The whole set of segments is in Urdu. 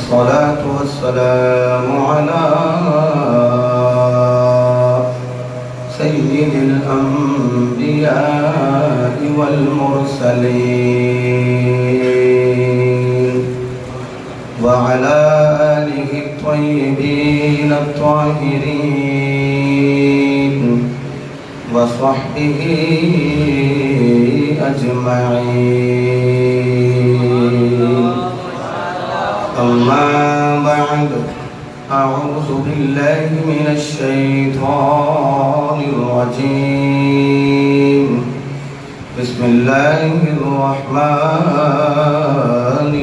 والصلاة والسلام على سيد الأنبياء والمرسلين وعلى آله الطيبين الطاهرين وصحبه أجمعين. أما بعد، أعوذ بالله من الشيطان الرجيم. بسم الله الرحمن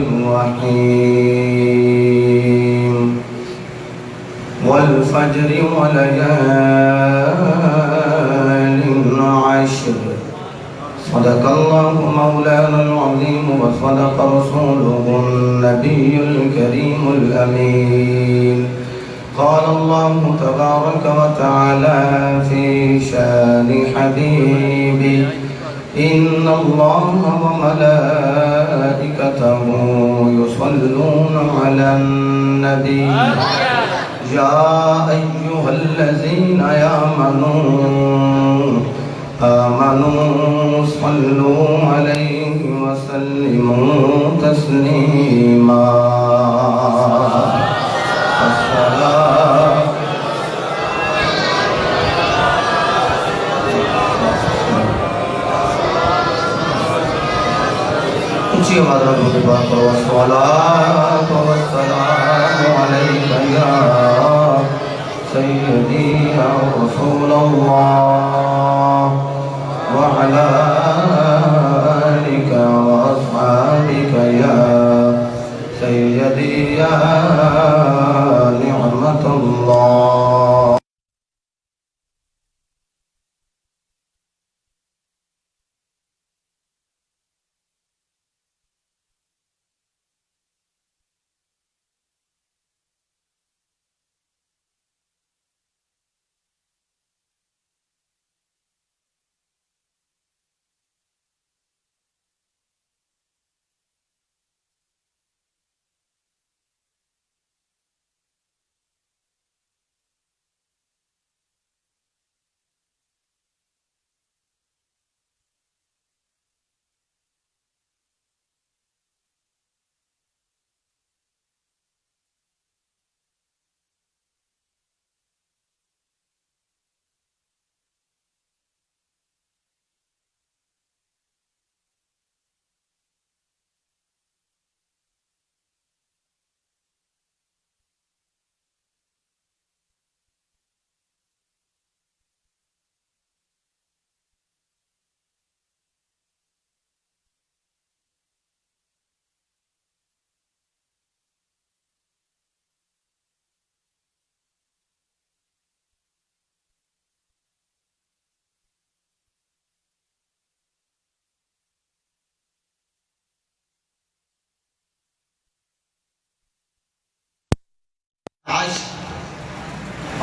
الرحيم. والفجر وليال عشر. صدق الله مولانا العظيم وصدق رسوله النبي الكريم الأمين. قال الله تبارك وتعالى في شان حبيبه: إن الله وملائكته يصلون على النبي يا أيها الذين آمنوا صلوا عليه وسلموا تسليما. اونچی آواز میں درود پاک کرو: الصلاۃ والسلام علیک یا سیدی یا رسول اللہ وعلى آلك وأصحابك يا سيدي يا نعمة الله.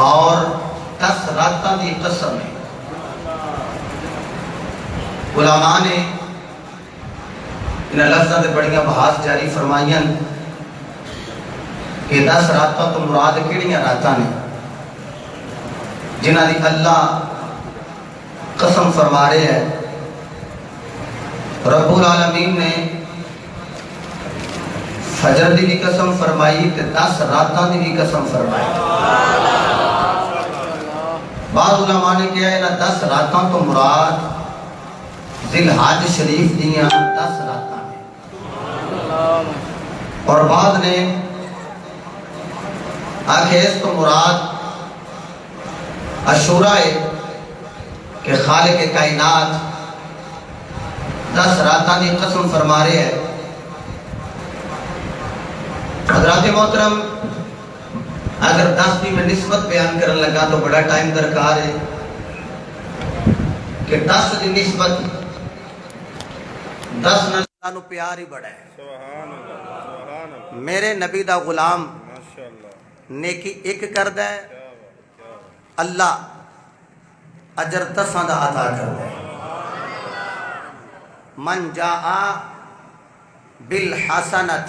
اور 10 راتاں دی قسم ہے. علماء نے ان لفظاں دے بڑیاں بحث جاری فرمائیاں کہ 10 راتاں تو مراد کیڑیاں راتاں نے جنہاں دی اللہ قسم فرما رہے ہیں. رب العالمین نے فجر دی بھی قسم فرمائی تے 10 راتاں دی بھی قسم فرمائی. بعض علماء نے کہا ہے نا 10 راتاں تو مراد ذی الحج شریف دیاں 10 راتاں ہیں. اور بعض نے آکھے اس تو مراد عاشوراء ہے کہ خالق کائنات 10 راتاں دی قسم فرما رہے ہیں. حضرات محترم، اگر 10 بھی میں نسبت بیان کرنے لگا تو بڑا ٹائم درکار ہے کہ 10 دی نسبت 10 نو پیار ہی بڑا ہے. میرے نبی دا غلام نیکی ایک کردہ ہے، اللہ اجر 10 دا عطا کردہ ہے. من جاء بالحسنۃ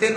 3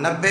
90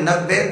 90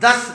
10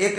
1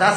10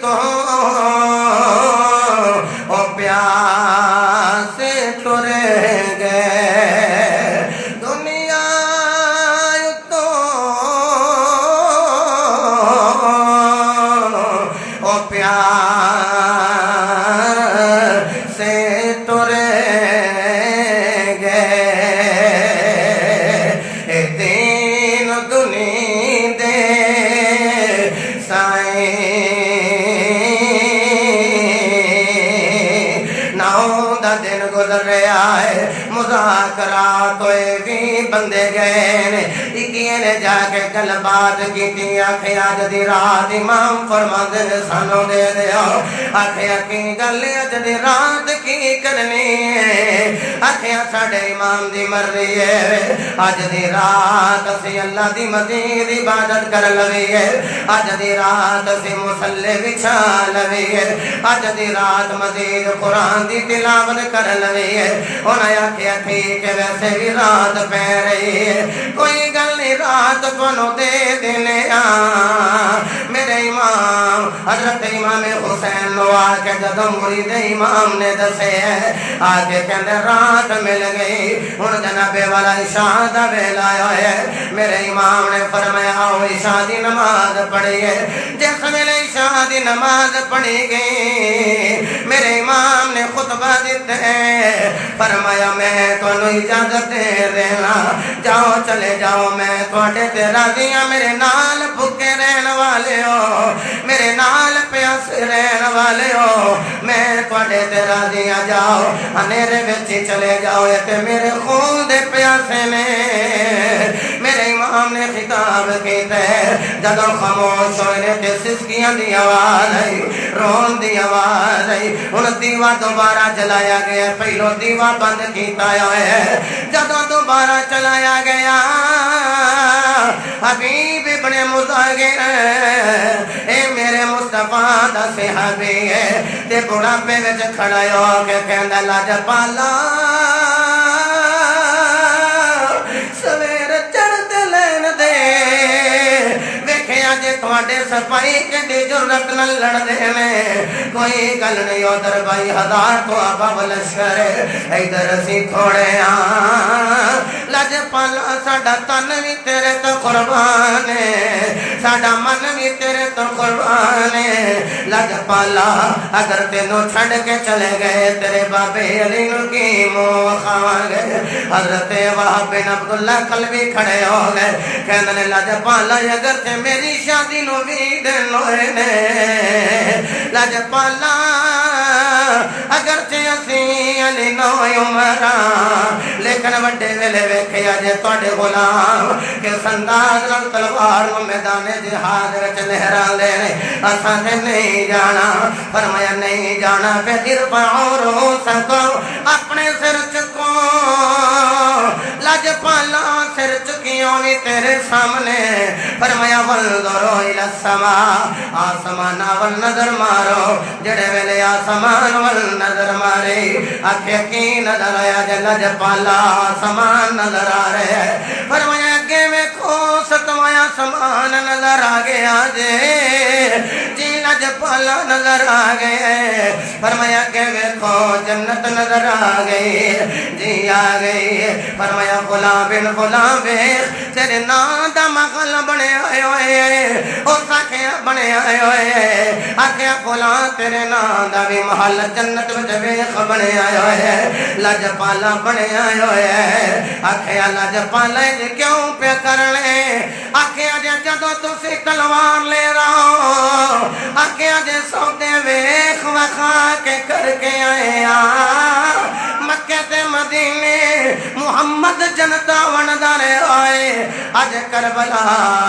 تو او پیاس ٹر گئے دنیا تو او پیاس ٹر مذاکرات ہوئے بھی بندے گئے اکیے نے جا کے کل بات کی تھی آکھے آج دی رات امام فرما دے سانوں دے دیا آکھے کی گل آج دی رات کی کرنی ہے آکھے ساڑے امام دی مرضی ہے آج دی رات اسی اللہ دی مزید عبادت کر لوی ہے آج دی رات اسی مسلح بچھا لوی ہے آج دی رات مزید قرآن دی تلاوت کر لوی ہے انہیں آکھیا ٹھیک ہے ویسے بھی رات پہ رہی ہے کوئی گل نہیں رات کو دے دینے میرے امام حضرت امام حسین نو آکے جدو مرید امام نے دسے آکے کہنے رات مل گئی ان جناب والا عشاء دا ویلا ہے میرے امام نے فرمایا آؤ عشاء دی نماز پڑھی ہے جس ویلے عشاء دی نماز پڑھی گئی میرے امام نے خطبہ دیتے فرمایا میں تو اجازت دے دینا جاؤ چلے جاؤ میں تھوڑے تے راضی ہاں میرے نال بھوکے رہن والے ہو میرے نال پیاسے رہن والے ہو میں تھوڑے تے راضی ہاں جاؤ انیرے وچی چلے جاؤ یہ تے میرے خون دے پیاسے نے میرے امام نے خطاب کیتے جدو خاموش ہوئے تے سسکیاں دی آواز آئی رون دی آواز آئی ان دیوہ دوبارہ جلایا گیا پہلو دیوہ بند کیتا ہے جدو دوبارہ چلایا گیا حبیب ابن مظاہر اے میرے مصطفیٰ دا صحابی ہے تے بڑھاپے وچ کھڑا ہو کے کہندا لاجپالا سویر چڑھتے لین دے ویکھیا جے تواڈے سپاہی کڈی جرت نال لڑدے نے کوئی گل نہیں ادھر بھائی ہزار تو ابا لشکر ادھر اسی تھوڑے لاجپالا ساڈا تن بھی تیرے تو قربان ہے ساڈا من بھی تیرے تو قربان ہے لاجپالا اگر تینوں چھڑ کے چلے گئے تیرے بابے علی نو کی منہ کھاواں گے حضرت وہاب بن عبداللہ قلبی کھڑے ہو گئے کہندے لاجپالا اگر تے میری شادی نو بھی دن ہوئے نے لاجپالا اگر تے اسی علی نو عمراں لیکن وڈے ویلے ویکھیا جے تواڈے غلام کس انداز نال تلوار نو میدان جہاد وچ لہرا لے اساں تے نہیں جانا فرمایا نہیں جانا پھر ارفعوا رؤوسکم اپنے سر چکو لاجپالا سر چکیوں بھی تیرے سامنے فرمایا والنظروا الی السماء آسمان ول نظر مارو جڑے ویلے آسمان ول نظر مارے آنکھیں کی نظر آیا جے لاجپالا آسمان نظر آ رہے ہیں فرمایا کہ میں کو ستوایا آسمان نظر آ گیا جے جی لاجپالا نظر آ گئے فرمایا کہ میں کو جنت نظر آ گئی جی آ گئی فرمایا غلام بن غلام تیرے نام دا مغل بنے آئے ہوئے او ساکھیا بنے آئے ہوئے آکھیا غلام تیرے نام دا بھی محل جنت وچ ویکھ بنے آئے ہوئے لاجپالا بنے آئے ہوئے آکھیا لاجپالا جی کیوں پہ کرنے آکھیا جے جدو تسی تلوار لے رہو آکھیا جے سودے ویکھ وکھا کے کر کے آئے مکہ تے مدینے محمد جنتا وندارے آئے اج کربلا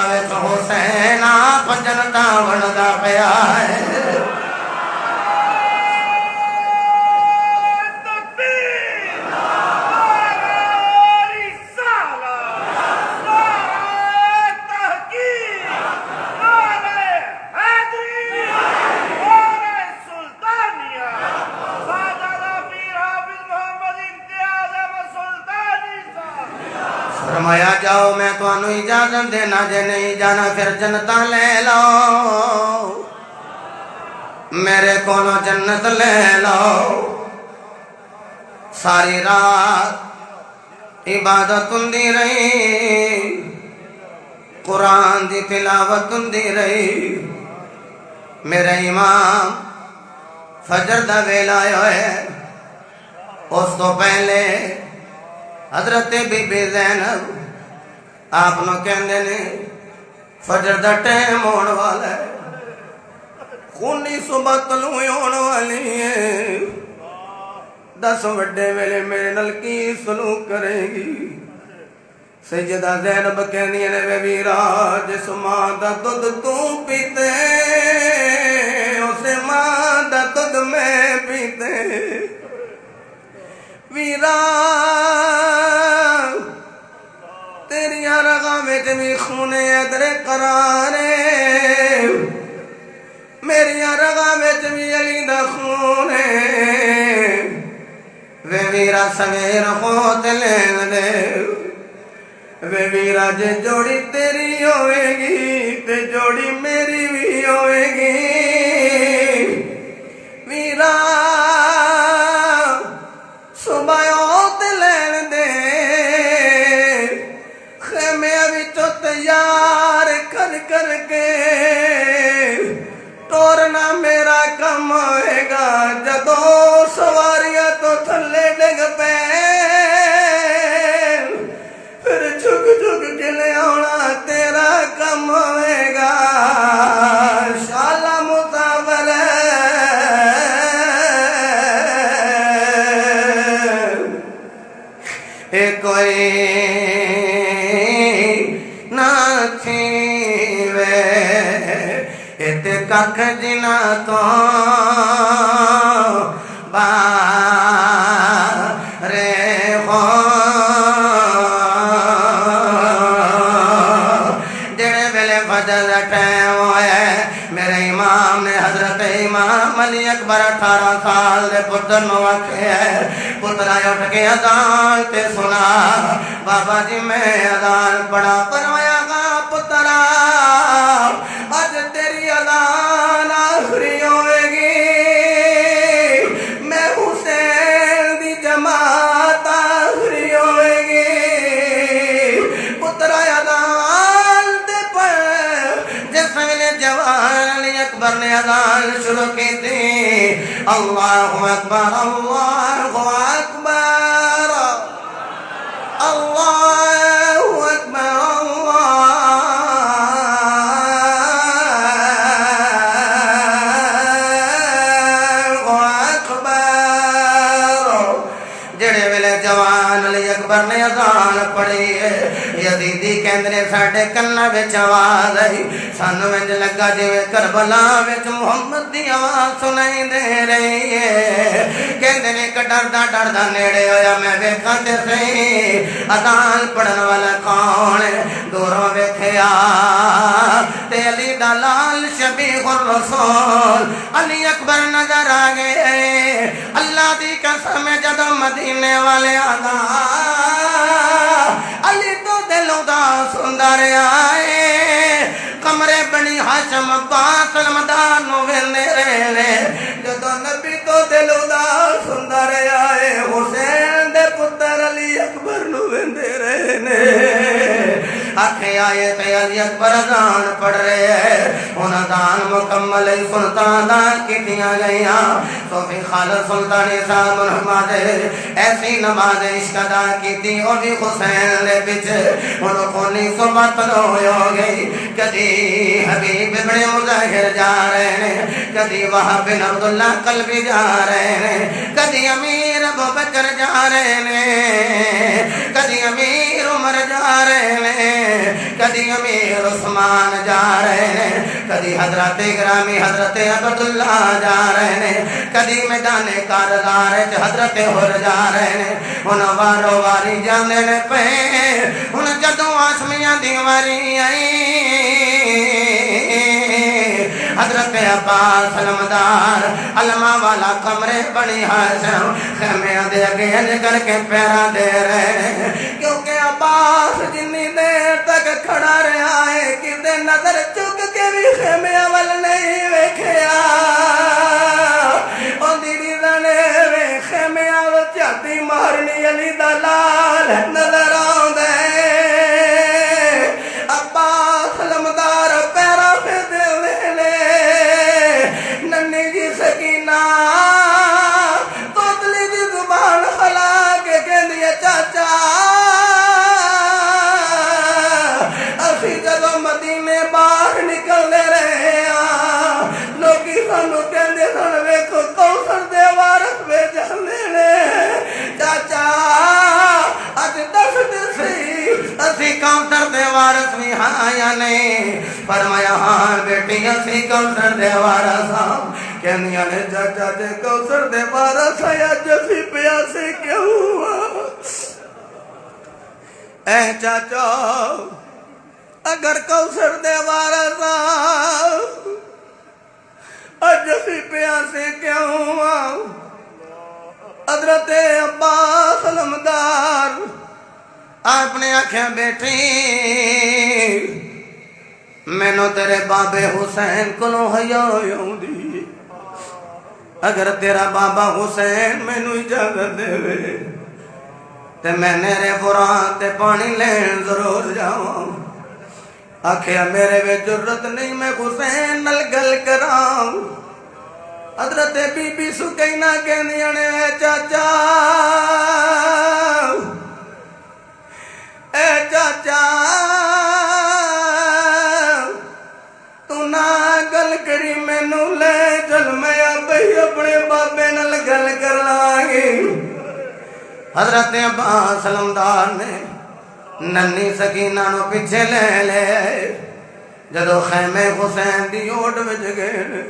وچ حسین آپ جنتا وندا پیا ہے فرمایا جاؤ میں تو انو اجازت دینا جے نہیں جانا پھر جنتا لے لو میرے کو جنت لے لو ساری رات عبادت ہندی رہی قرآن دی تلاوت ہندی رہی میرے امام فجر دا ویلا ہوئے اس تو پہلے حضرت بی بی زینب آپ نو کہندے نے فجر دا ٹائم ہونے والا ہے خونی صبح طلوع ہونے والی ہے 10 وڈے ویلے میرے نال کی سلوک کرے گی سیدہ زینب کہنی نے وے ویرا جس ماں دا دودھ تو پیتے اسے ماں دا دودھ میں پیتے ویرا تیریاں رگاں وچ بھی خونے ادر قرارے میریاں رگاں وچ بھی علی دا خون ہے وے ویرا سویر خوت لین دے وے ویرا جے جوڑی تیری ہوئے گی تے جوڑی میری بھی ہوئے گی ویرا صبح اوت لین دے خیمے وچوں تیار کر کر کے ٹورنا میرا کم ہوئے گا جدو سواریاں تو تھلے ڈگ پے پھر جھک جھک کے لے آنا تیرا کم ہوئے گا شالا مصابر اے کوئی نہ تھی وے تے ککھ جنا تو بارے ہو جڑے ویلے فجر دا ٹائم ہوئے میرے امام نے حضرت امام علی اکبر 18 سال دے پتر نو آکھیا پترا اٹھ کے اذان تے سنا بابا جی میں اذان پڑھا فرمایا گا پترا اج تیری اذان آخری ہوئے گی میں حسین دی جماعت آخری ہوئے گی پترا اذان دے پر جس ویلے جوان علی اکبر نے اذان شروع کی تھی اللہ اکبر اللہ اکبر اللہ اکبر نے اذان پڑھی ہے یزیدی کہندے ساڈے کناں وچ آواز آئی سانوں وچ لگا جویں کربلا وچ محمد دی آواز سنائی دے رہی ہے کہندے نے ڈردا نیڑے ہویا میں ویکھاں تے صحیح اذان پڑھن والا کون ہے دوروں ویکھیا تے علی دا لال شبیح الرسول علی اکبر نظر آ گئے اللہ دی قسم جدوں مدینے والے علی تو دلوں دا سندر آئے کمرے بنی ہاشم عباس المدار نو ویندے رہے جدوں نبی تو دلوں دا سندر آئے حسین دے پتر علی اکبر نو ویندے رہے آکھے آئے تے علی اکبر اذان پڑھ رہے ہیں ان اذان مکمل سنتا اذان کیتیاں گئیاں صوفی خالد سلطان صاحب محمد ایسی نماز عشق ادا کیتی اور بھی حسین دے پیچھے ان کونی صبح طلوع ہو گئی کدی حبیب ابن مظاہر جا رہے ہیں کدی وہاب بن عبداللہ قلبی جا رہے ہیں کدی امیر ابو بکر جا رہے ہیں کدی امیر عمر جا رہے ہیں کدی امیر عثمان جا رہے ہیں کدی حضرت گرامی حضرت عبداللہ جا رہے ہیں کدی میدان کارزار حضرت حر جا رہے ہیں ان وارو واری جانے نے پہ ان جدوں آسمیاں دی واری آئی حضرت عباس علمدار علمہ والا کمرے بنی ہاشم خیمے دے اگے کر کے پیرا دے رہے کیونکہ عباس جنی دیر تک کھڑا رہا ہے کہ نظر چک کے بھی خیمے اول نہیں ویکھیا چاچا توتلی دی زبان ہلا کے کہندی ہے چاچا اسی جدو مدینے باہر نکلنے رہے لوکی سانو کہندے سن ویکھو کوثر دے وارث وے جاندے نے چاچا اج دس دسی اسی کوثر دے وارث بھی ہاں یا نہیں فرمایا ہاں بیٹی اسی کوثر دے وارث ہاں کہندیاں نے چاچا جے کوثر دے وارث آیا جسی پیاسے کیوں اے چاچا اگر کوثر دے وارث اج اسی پیاسے کیوں حضرت عباس علمدار اپنے آنکھیں بیٹھی مینوں تیرے بابے حسین کولوں حیا آوندی اگر تیرا بابا حسین مینوں اجازت دے تے میں نیرے فرات تے پانی لین ضرور جاواں آکھیا میرے وچ جرت نہیں میں حسین نال گل کراں حضرت بی بی سکینہ کہندیاں نے چاچا اے چاچا تو نہ گل کری مینوں لے چل میں بھئی اپنے بابے نال گل کر لاں گی حضرت عباس علمدار نے ننی سکینہ نو پیچھے لے لے جدو خیمے حسین دی اوٹ وچ گئے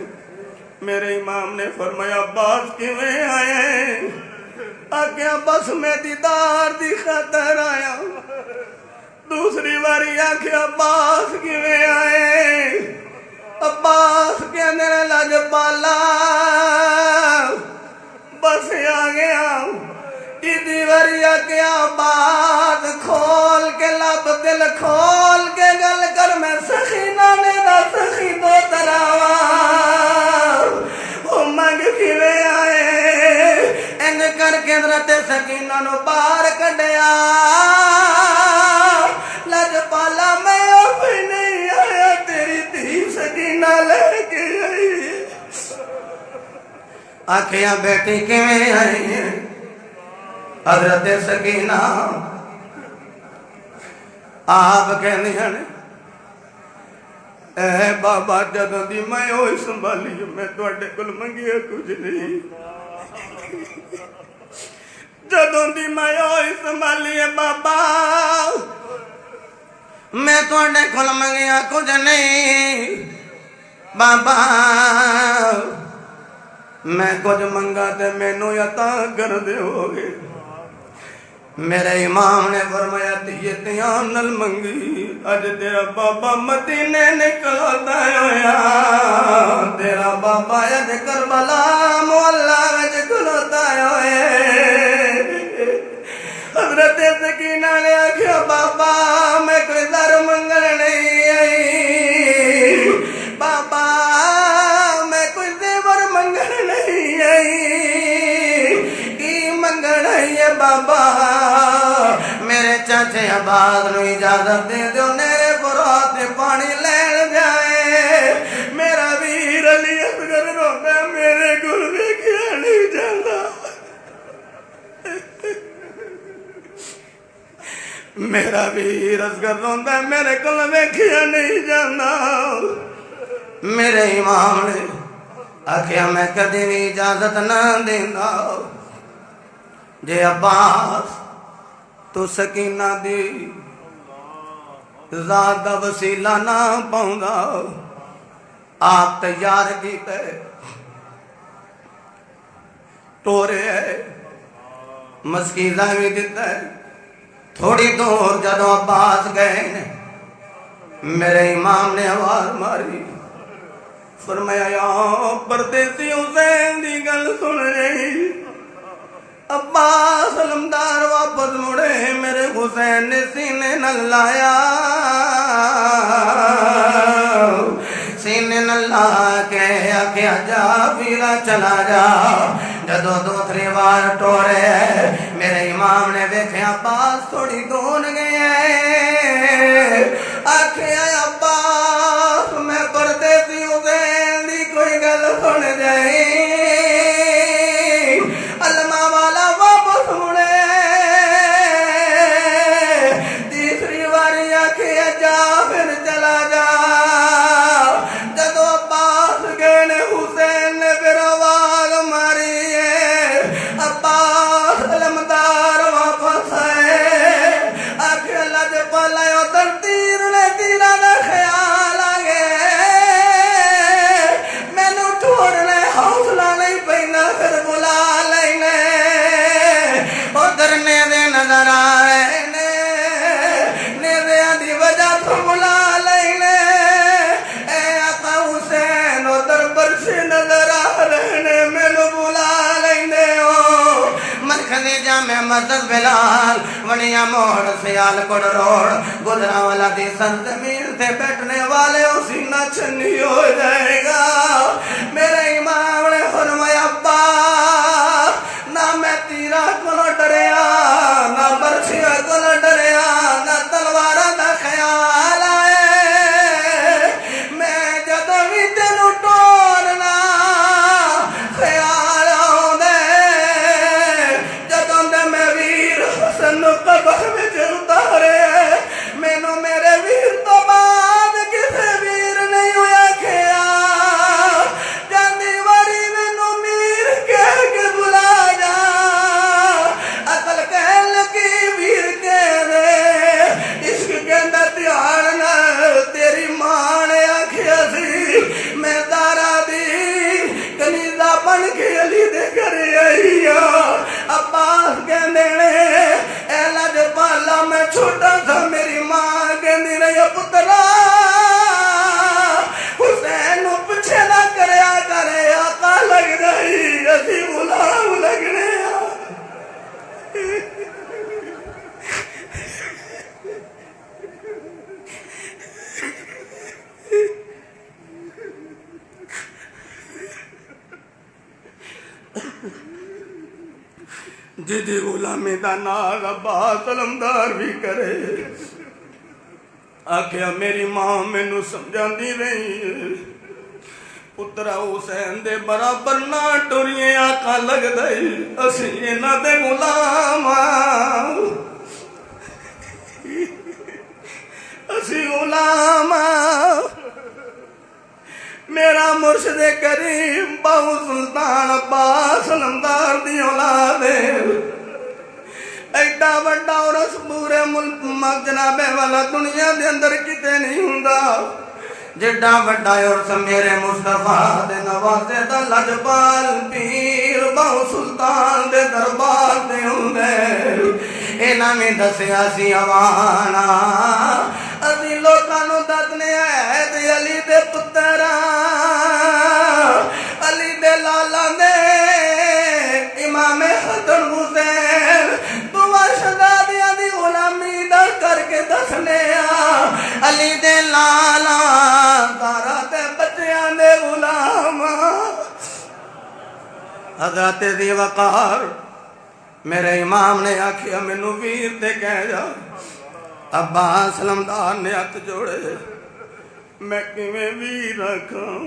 میرے امام نے فرمایا عباس کیویں آئے آگیا بس میں دیدار دی خاطر آیا دوسری باری آگیا عباس کیویں آئے عباس کے اندر لاجپالا بس آ گیا ایدی باری آگیا بات کھول کے لب دل کھول کے گل کر میں سخینہ نے نہ سخی دو تراوا وہ منگ کیویں آئے انج کر کے حضرت سکینہ نو باہر کڈیا لاجپالا میں اب نہیں آیا تیری دھی سکینہ لے کے آئی آکھیا بیٹی کیویں آئی حضرت سکینہ آپ کہندیاں نے اے بابا جدوں دی میں ہوئی سنبھالی میں تواڈے کول منگیا کچھ نہیں جدوں دی میں ہوئی سنبھالی بابا میں تواڈے کول منگیا کچھ نہیں بابا میں کچھ منگا تے مینوں عطا کر دیو گے میرے امام نے فرمایا تیان نل منگی اج تیرا بابا مدینے نکلتا ہویا تیرا بابا اج کربلا محلہ وچ کھلوتا ہوئے حضرت سکینہ نے آکھیا بابا میں کوئی در منگل نہیں آئی بابا میں کوئی زیور منگل نہیں آئی کی منگل ہے بابا میرے چاچے عباس نو اجازت دے دو میرے فرات پانی لین جائے میرا ویر علی اصغر روندا میرے کول ویکھیا نہیں جاندا میرا ویر اصغر روندا میرے کول ویکھیا نہیں جاندا میرے امام نے آکھیا میں کدی بھی اجازت نہ دیندا جے عباس تو سکینہ دی ذات دا وسیلہ نہ پاؤندا آپ تیار کیتے ٹورے مسکیزہ بھی دیتا ہے تھوڑی دور جدو عباس گئے میرے امام نے آواز ماری فرمایا یا پردیسی حسین دی گل سن رہی عباس علمدار واپس مڑے میرے حسین نے سینے نہ لایا سینے نہ لا کے آکھیا جا پیرا چلا جا جدو دوسری بار ٹورے میرے امام نے دیکھا عباس تھوڑی دون گئے آکھیا عباس میں پردیسی حسین دی کوئی گل سن جائے جامع مسجد بلال ونیا موڑ سیال کوڑ روڑ گزرا والا دی سرزمین سے بیٹھنے والے اسی نہ چھنی ہو جائے گا میرے امام نے فرمایا ابا نہ میں تیرا کو ڈریا نہ برچھیا کو ڈریا نہ تلوارا دا خیال آئے میں جدوں بھی تینوں ٹورنا خیال آؤں دے جدوں دے میں ویر حسن قبر میں اتارے مینوں میرے ویر تو بعد کسے ویر نہیں ہویا کھیا جاندی واری مینوں میر کہہ کے بلا جا عقل کہہ لگی ویر کہہ دے عشق کہندا دھیان نال تیری ماں نے آکھیا سی میں دارا دی کنیزا بن کے علی دے گھر آئی عباس کہندے نے اے لاجپالا میں چھوٹا تھا میری ماں کہندی رہی پترا حسین نو پیچھے نہ کریا کرے آقا لگ جائی اسی غلام لگنے جدی غلامی دا ناز عباس علمدار بھی کرے آکھیا میری ماں مینوں سمجھاندی رہی پترا حسین دے برابر نہ ٹریے آقا لگ دئی اسی انہاں دے غلام اسی غلام میرا مرشد کریم باو سلطان عباس علمدار دی اولاد ایڈا وڈا اور اس پورے ملک جناب والا دنیا دے اندر کتے نہیں ہوندا جڈا وڈا اور میرے مصطفیٰ دے نوازے دا لجپال پیر باو سلطان دے دربار دے ہوندے انہاں میں دسیا سی آوانا اسی لوکاں نوں دسنے ہے تے علی دے پترا علی دے لالا دے امام حسن حسین دوواں شہزادیاں دی غلامی دا کر کے دسنے علی دے لالا زہرا تے بچیاں دے غلام حضرت ذی وقار میرے امام نے آکھیا مینوں ویر تے کہہ جا عباس علمدار نے ہاتھ جوڑے میں کیویں ویر رکھاں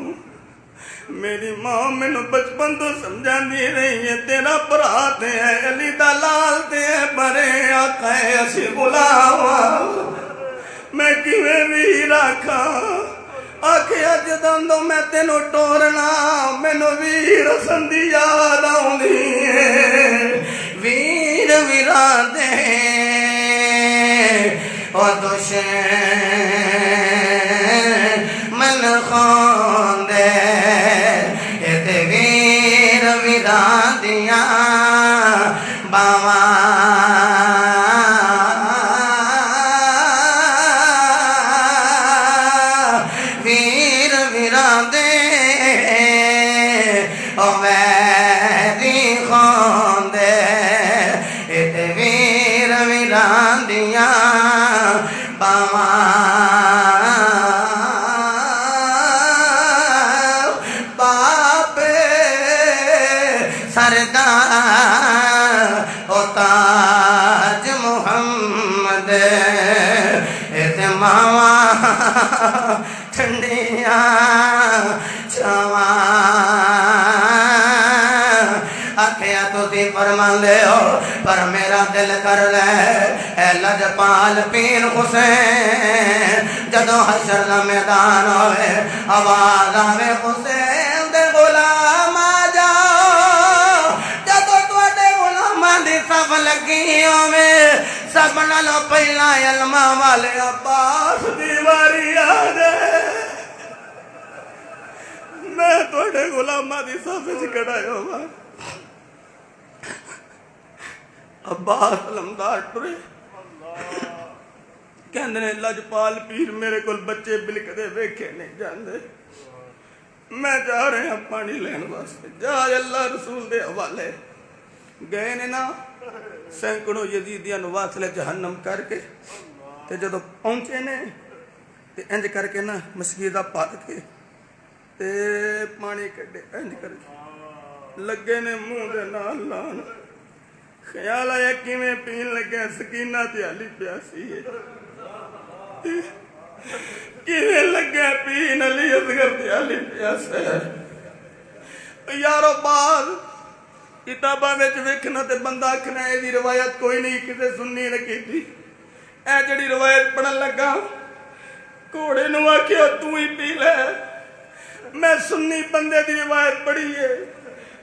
میری ماں مینوں بچپن تو سمجھاندی رہی ہے تیرا بھرا تے ہے علی دا لال تے ہے بڑے آقا ہے اسی غلام میں کیویں ویر رکھاں آکھیا جدوں میں تینوں ٹورنا مینوں ویر حسن دی یاد آوندی ہے ویر ویراں دے او دشمن خوندے تے ویر ویراں دیاں باواں ویر ویراں دے او ویری خوندے تے ویر ویراں دیاں باپ سردار او تاج محمد تے ماواں ٹھنڈیاں چھاواں آکھیا تسی فرماندے ہو پر میرا دل کر لے اے لجپال پیر حسین جدوں حشر دا میدان ہوئے آواز آوے حسین دے غلام آ جاؤ جدوں تواڈے غلاماں دی صف لگی ہووے سب نالوں پہلا علماء والے عباس دی واری آ جائے میں تواڈے غلاماں دی صف وچ کھڑا ہوواں عباس علمدار ٹرے کہندے نے لجپال پیر میرے کول بچے بلکدے ویکھے نہیں جاندے میں جا رہے ہیں پانی لین واسطے جا اللہ رسول دے حوالے گئے نے نا سینکڑوں یزیدیاں نو واصلے جہنم کر کے تے جدو پہنچے نے تے انج کر کے نا مسجدہ پڑھ کے تے پانی کڈے انج کر کے لگے نے منہ دے نال لان خیال آیا کیویں پین لگے سکینہ تے علی پیاسی ہے کیویں لگے پین علی اصغر تے علی پیاسا ہے یارو بعد کتاباں وچ ویکھنا تے بندہ آکھنا اے دی روایت کوئی نہیں کسے سننی نہ کیتی اے جڑی روایت پڑھن لگا گھوڑے نو آکھیا تو ہی پی لے میں سنی بندے دی روایت پڑھی ہے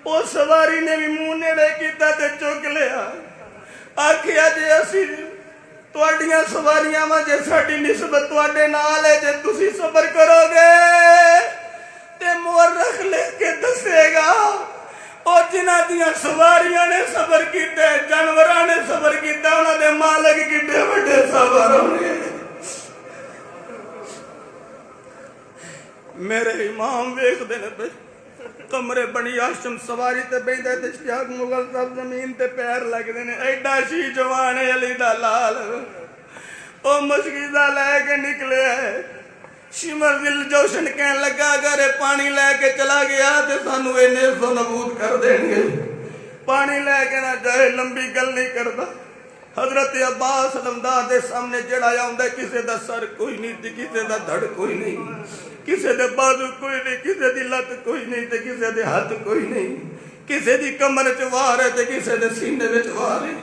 وہ سواری نے بھی منہ نیڑے کیتا تے چک لیا آکھیا جے اسی تواڈیاں سواریاں وا جے ساڈی نسبت تواڈے نال ہے جے تسی صبر کرو گے تے مورخ لکھ کے دسے گا اور جنہ دیاں سواریاں نے صبر کیتے جانوراں نے صبر کیتا انہاں دے مالک کڈے وڈے صبر ہونے میرے امام ویکھ دے نے پہ کمرے بنی ہاشم سواری تے بیندے تے اشتیاق مغل صاحب زمین تے پیر لگ دے نے ایڈا شی جوان علی دا لال او مسجدہ لے کے نکلے شمر دل جوشن کہن لگا اگر پانی لے کے چلا گیا تے سانو اینے سو نبود کر دیں گے پانی لے کے نہ جائے لمبی گل نہیں کرتا حضرت عباس علمدار دے سامنے جڑا آوندا کسے دا سر کوئی نہیں تے کسے دا دھڑ کوئی نہیں کسے دے بازو کوئی نہیں کسے دی لت کوئی نہیں تے کسے دے ہاتھ کوئی نہیں کسے دی کمر چ وار ہے تے کسے دے سینے وچ وار ہے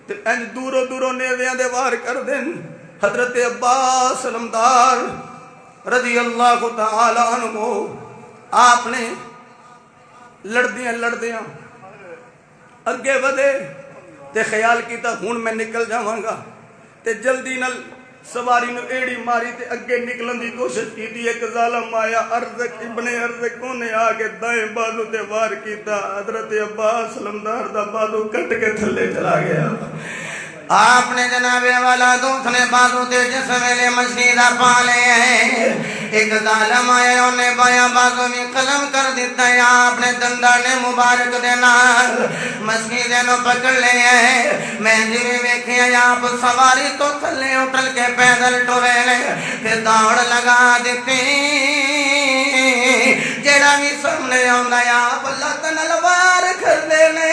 تے انج دوروں دوروں نیویاں دے وار کر دین حضرت عباس علمدار رضی اللہ تعالی عنہ آپ نے لڑدیاں اگے ودے تے خیال کیتا ہون میں نکل جاواں گا تے جلدی نال سواری نو ایڑی ماری تے اگے نکلن دی کوشش کیتی ایک ظالم آیا ارزق ابن ارزق نے آ کے دائیں بازو تے وار کیتا حضرت عباس علمدار دا بازو کٹ کے تھلے چلا گیا آپ نے جناب والا دوسرے بازو تے جس ویلے مسجدہ پالے ہیں ایک ظالم آئے انہیں بایاں بازو میں قلم کر دیتا ہے آپ نے دندانے مبارک دے نال مسجدہ نو پکڑ لے ہیں میں جی بھی ویکھی ہے آپ سواری تو تھلے اٹھل کے پیدل ٹورے لے پھر دوڑ لگا دیتی جیڑا بھی سامنے آندا ہے آپ اللہ تنلوار کر دے لے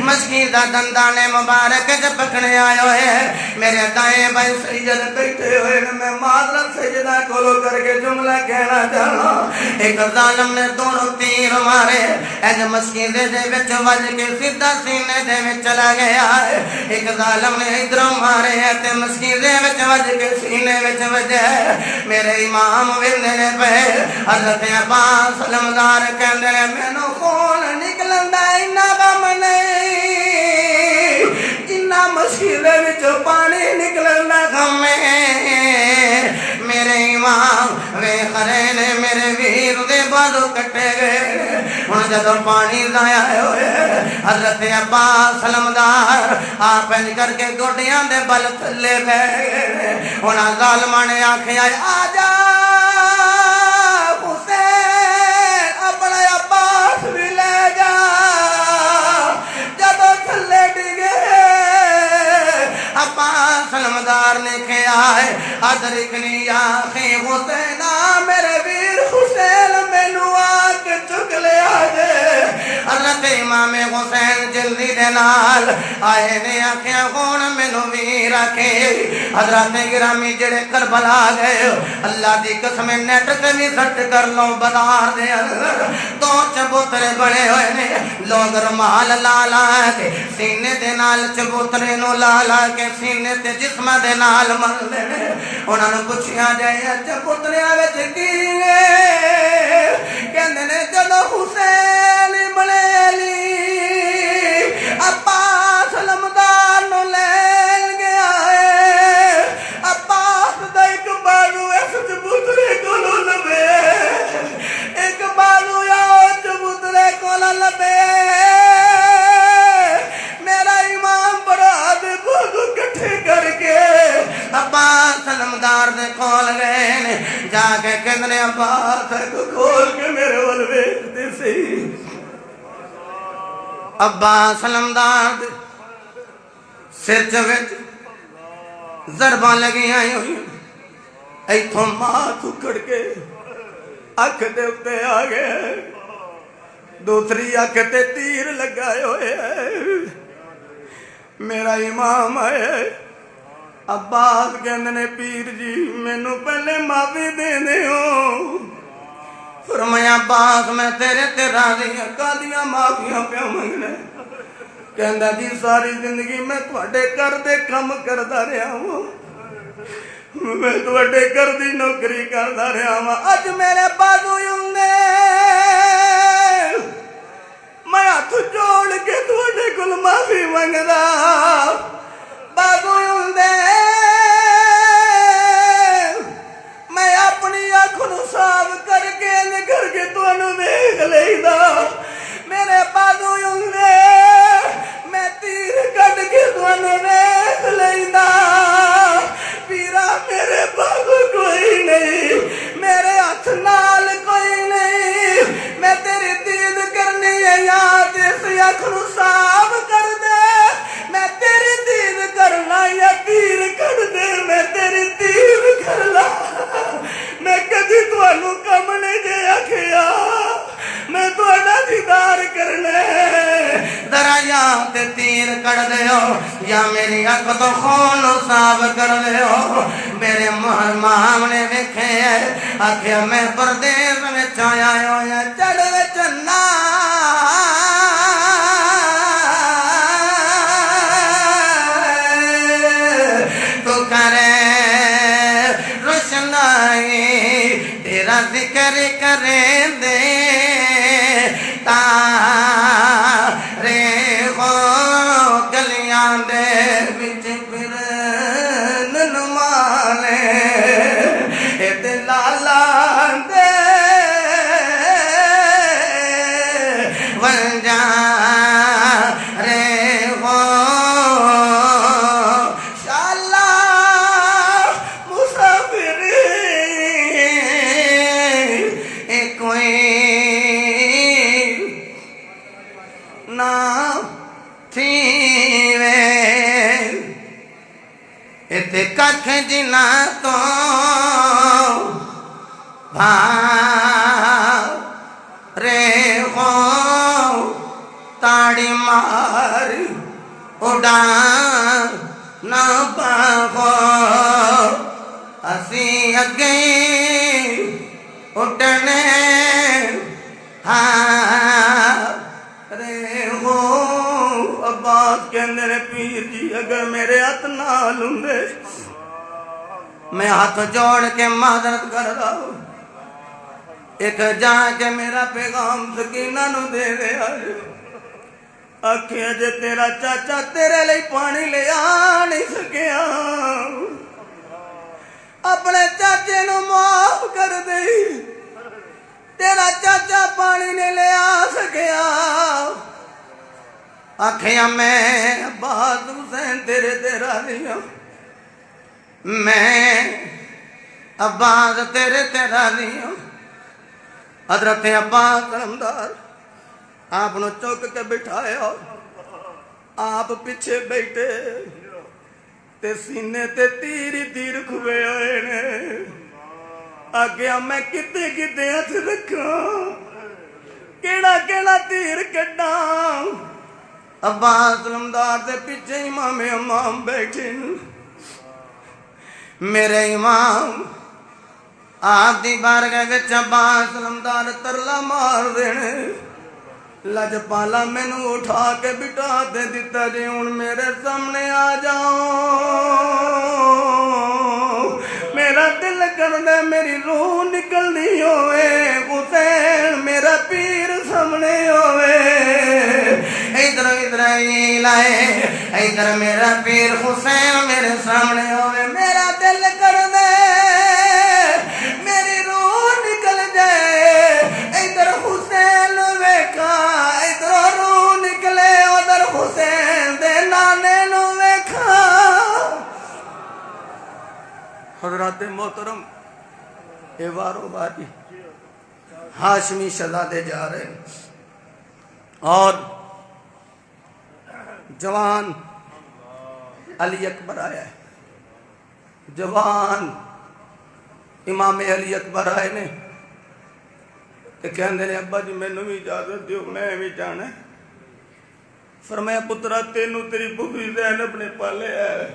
مسجدہ دندانے مبارک جب پکڑنے آئے ہوئے میرے دائیں بھائی سجد بیٹھے ہوئے میں معذرت سجدہ کھولو کر کے جملہ کہنا چاہنا ایک ظالم نے دونوں تیر مارے ایک مسجدے دے وچ وج کے سیدھا سینے دے وچ چلا گیا ایک ظالم نے ادھر مارے تے مسجدے وچ وج کے سینے وچ وجے میرے امام ویندے پے حضرت عباس علمدار کہندے نے مینوں خون نکلندا انہاں غم نہیں جنہ مسجدے وچ پانی نکلنا غم میرے امام وے خرے نے میرے ویر دے بازو کٹے گئے ہن جدوں پانی ضائع ہوئے حضرت عباس علمدار آپ انج کر کے گوڈیاں دے بل تھلے گئے ہن ظالماں نے آکھیا آ جا حسین اپنا عباس بھی لے جا جدوں تھلے ڈگے عباس علمدار نے کہا ہے ادرکنی یا اخی حسین میرے ویر حسین مینوں آ کے چک لے آجے حضرت امام حسین جلدی دے نال آئے نے آکھیا کون مینوں ویر آکھے حضرت گرامی جڑے کربلا گئے اللہ دی قسم نیٹ تے بھی سٹ کر لو بازار دے دو چبوترے بڑے ہوئے نے لوگ رومال لا لا کے سینے دے نال چبوترے نو لا لا کے سینے تے جسم دے نال مل دے انہاں نوں پوچھیا جائے چبوتریاں وچ کی کہندے نے جدوں حسین بنے علی عباس علمدار نو لے گیا ہے عباس دا ایک بازو اس چبوترے کولوں لبے ایک بازو یا چبوترے کولوں لبے میرا امام بڑا دے بازو کٹھے کر کے عباس علمدار دے کول گئے جا کے کہندے عباس کو کھول کے میرے ول ویکھ دے سی عباس علمدار دے سر چوچ ضرباں لگی آئی ہوئی ایتھوں مات اکھڑ کے اکھ دے اتے آگئے دوسری اکھ تے تیر لگائے ہوئے میرا امام ہے عباس کہندے نے پیر جی مینوں پہلے معافی دے ہو فرمایا عباس میں تیرے تے راضی ہاں کادیاں معافیاں پیا منگنے کہندا جی ساری زندگی میں تواڈے گھر دے کم کردا رہا ہوں میں تواڈے گھر دی نوکری کردا رہا ہوں اج میرے بازو ہوندے میں ہاتھ جوڑ کے تواڈے کول معافی منگدا بازو ہوندے میں اپنی اکھ نوں صاف کر کے تانوں دیکھ لیندا میرے بازو ہوندے میں تیر کٹ کے تانوں دیکھ لیندا پیرا میرے بازو کوئی نہیں میرے ہاتھ نال کوئی نہیں میں تیری دید کرنی ہے یاد اس اکھ نوں صاف کر دے میں تیری دید کرنا یا تیر کٹ دے میں تیری دید کرنا میں کدی تانوں کم نہیں دے آکھیا میں تہاڈا دیدار کرنا ذرا یا تے تیر کٹ دیو یا میری اکھ تو خون صاف کر دیو میرے ماں نے ویکھے آکھیا میں پردیس وچ آیا ہویا چڑھ وچ نا تو کرے روشنائی تیرا ذکر کریں دے تارے ہو گلیاں دے بچ پھرن نمانے تے لالا دے ونجا رے ہو شالا مسافری کوئی نہ تھی وے اتے ککھ جنا تو رے ہو تاڑی مار اڑا نہ پاہو اسی اگے اٹھنے رے ہو عباس کہندے نے پیر جی اگر میرے ہاتھ نال ہوندے میں ہاتھ جوڑ کے معذرت کردا ایک جا کے میرا پیغام سکینہ نو دے دے آکھیا جے تیرا چاچا تیرے لئی پانی لے آ نہیں سکیا اپنے چاچے نو معاف کر دے تیرا چاچا پانی نہیں لے آ سکیا آکھیا میں عباس حسین تیرے تے راضی ہوں میں عباس تیرے تے راضی ہوں حضرت عباس علمدار آپ نو چوک کے بٹھایا آپ پیچھے بیٹھے تے سینے تے تیر تیر کھوے آئے نے آگیا میں کتے کتے ہاتھ رکھا کیڑا کیڑا تیر کڈا عباس علمدار دے پیچھے امام امام بیٹھے میرے امام آپ دی بارگاہ وچ عباس علمدار ترلا مار دینے لجپالا مینوں اٹھا کے بٹھا دے دیتا جی ہن میرے سامنے آ جاؤ میرا دل کردا میری روح نکلنی ہوئے حسین میرا پیر سامنے ہوئے ادھر اسرائیل آئے ادھر میرا پیر حسین میرے سامنے ہوئے میرا دل کردا میری روح نکل جائے ادھر حسین ویکھا ادھر روح نکلے ادھر حسین دے نانے نو ویکھا حضرات محترم اے وارو واری ہاشمی شہزادے جا رہے ہیں اور جوان علی اکبر آیا ہے، جوان امام علی اکبر آئے نے تے کہندے نے ابا جی مینوں بھی اجازت دیو میں بھی جانا ہے۔ فرمایا پترا تینوں تیری پھوپھی زینب نے پالے ہے،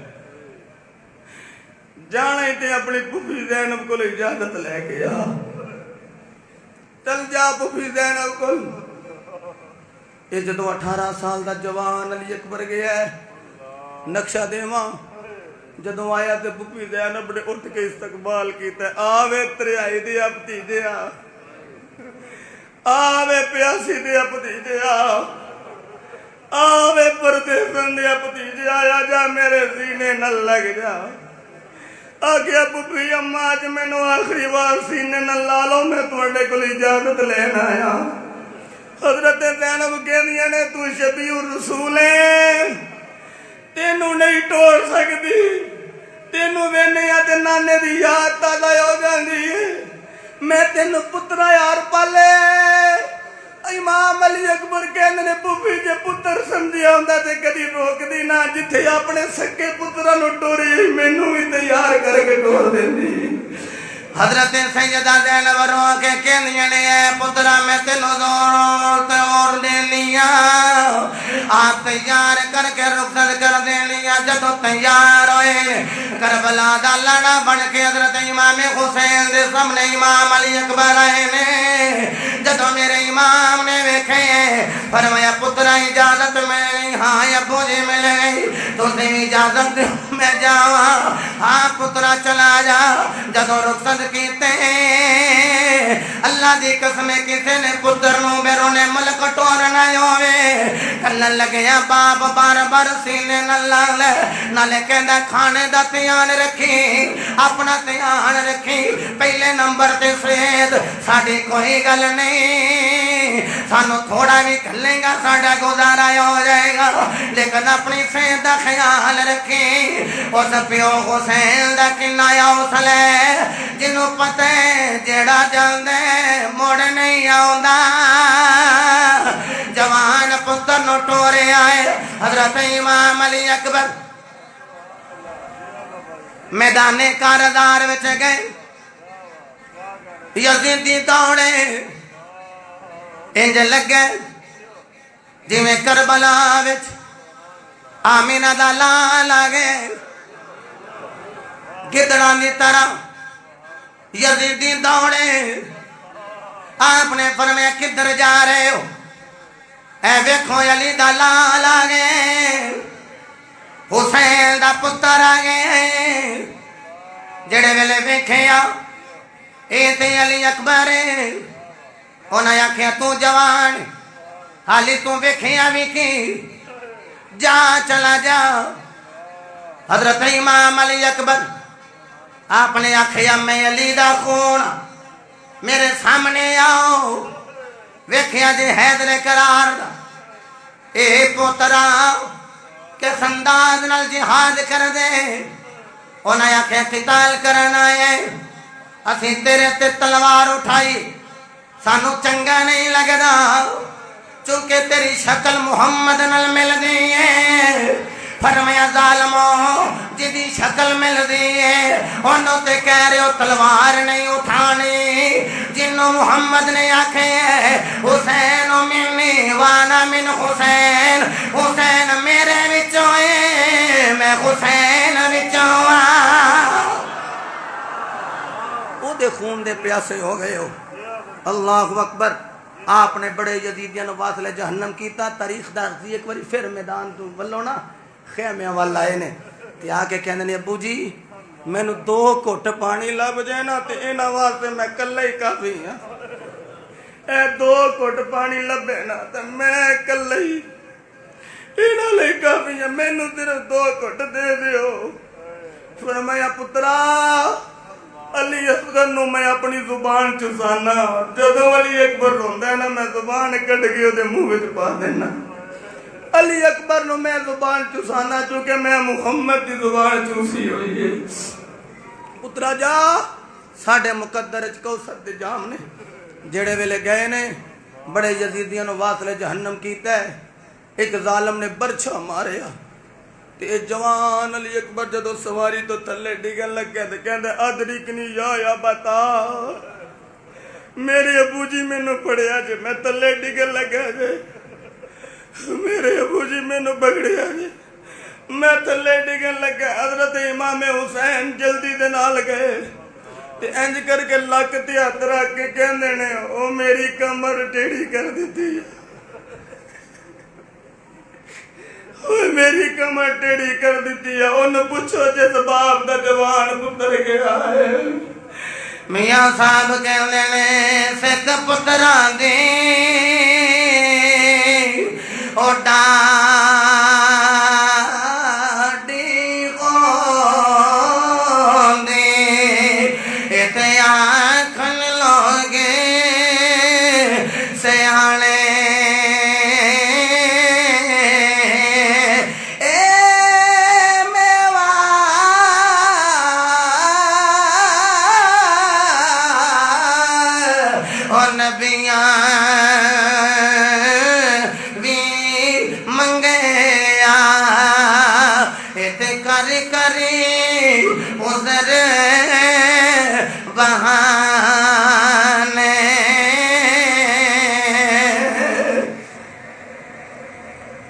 جانا ہی تے اپنی پھوپھی زینب کو اجازت لے کے آ، چل جا پھوپھی زینب کو۔ یہ جدو 18 سال دا جوان علی اکبر گیا ہے نقشہ دیواں جدو آیا تے پھوپھی زینب نے اٹھ کے استقبال کیتا ہے، آوے تریائی دیا بھتیجیا، آوے پیاسی دیا بھتیجیا، آوے پردے سن دیا بھتیجیا، آیا جا میرے سینے نہ لگ جا۔ آگیا پھوپھی اماں آج مینوں آخری بار سینے نہ لالو، میں تواڈے کول اجازت لینا آیا۔ حضرت زینب کہندیاں نے تو شفیع الرسول ہے، تینوں نہیں ٹوڑ سکتی، تینوں وینیا تے نانے دی یاد تازہ ہو جاندی ہے، میں تینوں پترا یار پالے۔ امام علی اکبر کہندے نے پھوپھی جے پتر سمجھیا ہوندا تے کدی روکدی نہ، جتھے اپنے سکے پتراں نوں ٹوری مینوں بھی تیار کر کے ٹور دیندی۔ حضرت سیدہ زینب رو کے کہندیاں نے اے پترا میں تینوں زور تے اور دینیاں، آپ تیار کر کے رخصت کر دینیاں۔ جدو تیار ہوئے کربلا دا لڑا بن کے حضرت امام حسین دے سامنے امام علی اکبر آئے نے، جدو میرے امام نے ویکھے فرمایا پترا اجازت ملی؟ ہاں ابو جی ملے، تسی اجازت میں جاواں؟ ہاں پترا چلا جا۔ جدو رخصت کیتے اللہ دی قسم کسے نے پتر نو بیرون ملک ٹورنا ہوئے، کلن لگیا باپ بار بار سینے نہ لال نالے کہندا کھانے دا دھیان رکھی، اپنا دھیان رکھی، پہلے نمبر تے سید ساڈی کوئی گل نہیں، سانو تھوڑا بھی کھلے گا ساڈا گزارا ہو جائے گا، لیکن اپنی صحت دا خیال رکھی۔ اس پیو حسین دا کنا حوصلہ ہے، جنوں پتہ ہے جیڑا جاندے مڑ نہیں آوندا۔ جوان پتر نو ٹورے آئے حضرت امام علی اکبر میدان کارزار وچ گئے، یزیدی دوڑے انج لگے جویں کربلا وچ آمینہ دا لال آ گئے، گدڑاں دی طرح یزیدی دوڑے۔ آپ نے فرمایا کدھر جا رہے ہو؟ اے ویکھو علی دا لال آ گئے، حسین دا پتر آ گئے۔ جڑے ویلے ویکھیا اے تے علی اکبر، انہاں آکھیا تو جوان حالی تو ویکھیا وی کی، جا چلا جا۔ حضرت امام علی اکبر آپ نے آکھیا میں علی دا خون، میرے سامنے آؤ۔ ویکھیا جی حیدر کرار دا اے پوترا کس انداز نال جہاد کر دے، انہاں آکھیا قتال کرنا ہے، اسی تیرے تے تلوار اٹھائی سانو چنگا نہیں لگدا، چونکہ تیری شکل محمد نال مل دی ہے۔ فرمایا ظالمو جدی شکل مل دی ہے انہوں تے کہہ رہے ہو تلوار نہیں اٹھانی، جنہوں محمد نے آکھے حسین منی وانا من حسین، حسین میرے وچوں ہے میں حسین وچوں ہاں۔ او دے خون دے پیاسے ہو گئے ہو۔ اللہ اکبر۔ آپ نے بڑے یزیدیاں نو واصل جہنم کیتا۔ تاریخ دارسی ایک باری پھر میدان تو ولو نا خیمیاں والا آئے نے تے آ کے کہندے نے ابو جی مینوں 2 گھٹ پانی لب جائے نا تے انہاں واسطے میں کلا ہی کافی ہاں، اے 2 گھٹ پانی لبے نا تے میں کلا ہی انہاں لئی کافی ہاں، مینوں صرف 2 گھٹ دے دیو۔ فرمایا پترا علی اصغر نو میں اپنی زبان چسانا، جدو علی اکبر روندا ہے نا میں زبان کڈ کے اودے منہ وچ پا دینا۔ علی اکبر نو میں زبان چسانا چونکہ میں محمد دی زبان چوسی ہوئی ہے۔ پترا جا ساڈے مقدر وچ کوثر دے جام نے، جڑے ویلے گئے نے بڑے یزیدیاں نو واصل جہنم کیتا ہے۔ ایک ظالم نے برچھا ماریا تے جوان علی اکبر جدو سواری تو تھلے ڈگن لگ گیا تے کہندے ادرکنی یا بتا میرے ابو جی مینوں پڑیا جے میں تھلے ڈگن لگا جے میرے ابو جی مینوں بگڑیا جے میں تھلے ڈگن لگا حضرت امام حسین جلدی دے نال گئے تے انج کر کے لک تے ہاتھ رکھ کے کہندے نے او میری کمر ٹیڑھی کر دتی میری کمر ٹیڑھی کر دیتی ہے انہوں پوچھو جس باپ دا جوان پتر گیا ہے میاں صاحب کہنے نے سکھ پتران دی او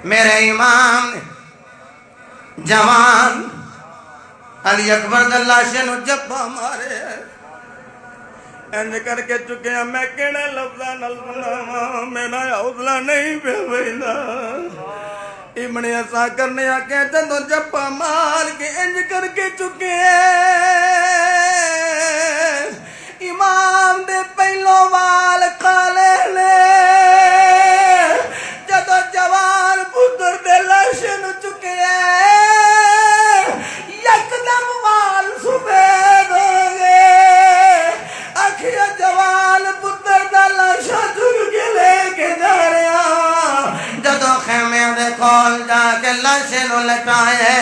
میرے امام جوان علی اکبر دلاشے نو جبا مارے انج کر کے چکے ہیں میں کہنے لفظہ نلزنا میرا حوصلہ نہیں پہ بھینا ابن ایسا کرنے آکے جدو جبا مار کے انج کر کے چکے ہیں امام دے پہلو وال کھالے لے جدو جوان پتر دے لاشے نو چکے ہیں یکدم وال سفید ہو گئے اکھیا جوان پتر دا لاشا چک کے لے کے جا رہا جدو خیمے دے کھول جا کے لاشے نو لٹائے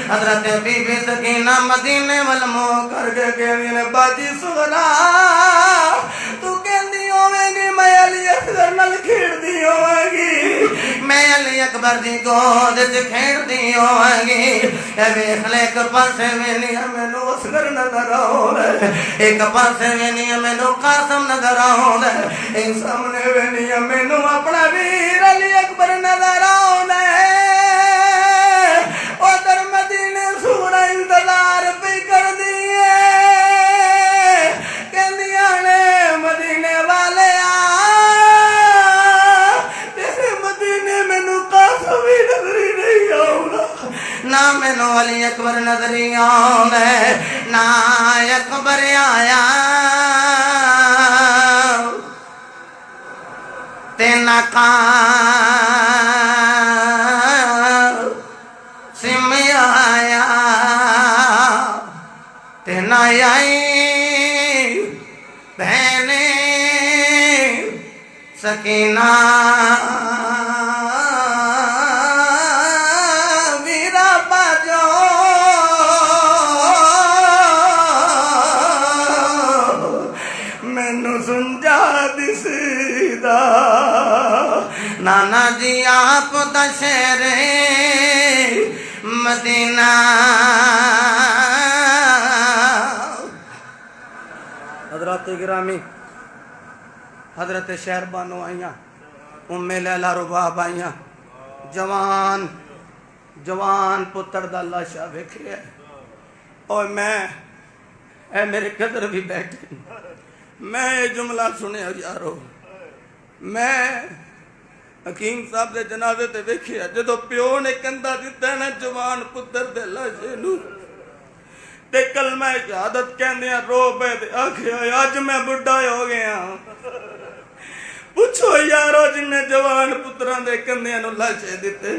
حضرت بی بی سکینہ مدینے والمو کر کے کہنے باجی سغرا تو کہندی ہوئے گی میں علی اکبر نل کھیڑ دی ہوئے گی میں علی اکبر دی گود سے کھیڑ دی ہوئے گی اے ویخ لے ایک پاسے وینی میں نو اصغر نظر آؤں ایک پاسے وینی میں نو قاسم نظر آؤں ایک سامنے وینی میں نو اپنا ویر علی اکبر نظر آؤں ادھر مدینے سورہ انتظار پہ کر دیئے کہندیاں نے مدینے والے تیرے مدینے میں نو قاسمی نظری نہیں آؤں نہ میں نو علی اکبر نظری آؤں نہ اکبر آیا تینا سم آیا تینا آئی بہنے سکینہ ویرا باجو مینو سمجھا دسدا نانا جی آپ دا شہر مدینہ حضرات گرامی حضرت شہر بانو آئیاں ام لیلہ رباب آئیاں جوان پتر دا لاشا ویکھے اور میں اے میرے قدر بھی بیٹھے میں یہ جملہ سنے یارو میں حکیم صاحب دے جنازے تے ویکھیا جدو پیو نے کندھا دتا ہے نا جوان پتر دے لاشے نو تے کلمہ شہادت کہندیاں رو پے تے آکھیا اج میں بڈھا ہو گیا پوچھو یارو جن نے جوان پتراں دے کندھیاں نو لاشے دتے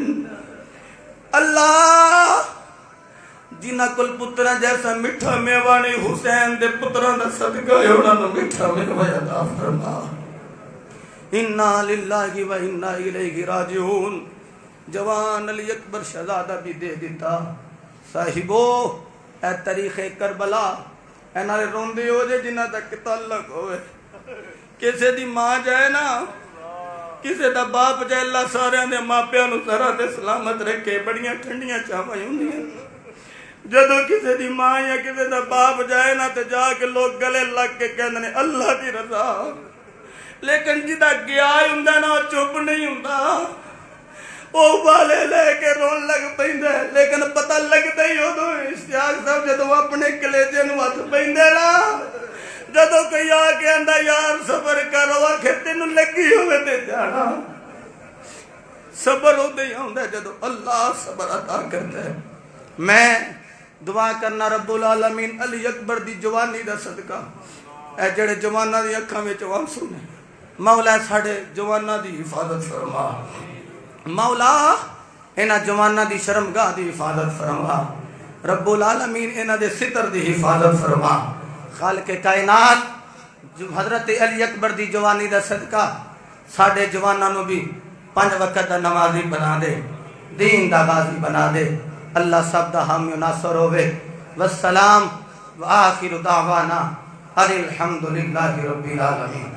اللہ جنہ کل پتراں جیسا میٹھا میوہ نہیں حسین دے پتراں دا صدقہ ہے انہاں نو میٹھا میوہ عطا فرما انا للہ و انا الیہ راجعون جوان علی اکبر شہزادہ بھی دے دیتا صاحبو اے تاریخ کربلا اے نارے روندے ہو جے جنہ تک تعلق ہوئے کسے دی ماں جائے نا کسے دا باپ جائے اللہ سارے دے ماپیاں نو صحت تے سلامت رکھے بڑیاں ٹھنڈیاں چاواں ہوندیاں جدو کسے دی ماں یا کسے دا باپ جائے نا تے جا کے لوگ گلے لگ کے کہندے نے اللہ دی رضا لیکن جدا گیا ہوندا نا چپ نہیں ہوندا او والے لے کے رون لگ پیندے لیکن پتہ لگدا ہی اودوں اشتیاق صاحب جدو اپنے کلیجے نو ہاتھ پیندے نا جدو کوئی آ کے آندا یار صبر کرو آکھے تینوں لگی ہوئے تے جانا صبر ہوندا ہی ہوندا جدو اللہ صبر عطا کرتا ہے میں دعا کرنا رب العالمین علی اکبر دی جوانی دا صدقہ اے جڑے جواناں دی اکھاں وچ آنسو نے مولا ساڈے جواناں دی حفاظت فرما مولا انہاں جواناں دی شرمگاہ دی حفاظت فرما رب العالمین انہاں دے ستر دی حفاظت فرما خالق کائنات حضرت علی اکبر دی جوانی دا صدقہ ساڈے جواناں نو بھی 5 وقت دا نمازی بنا دے دین دا غازی بنا دے اللہ سب دا حامی و ناصر ہوئے والسلام وآخر دعوانا الحمدللہ رب العالمین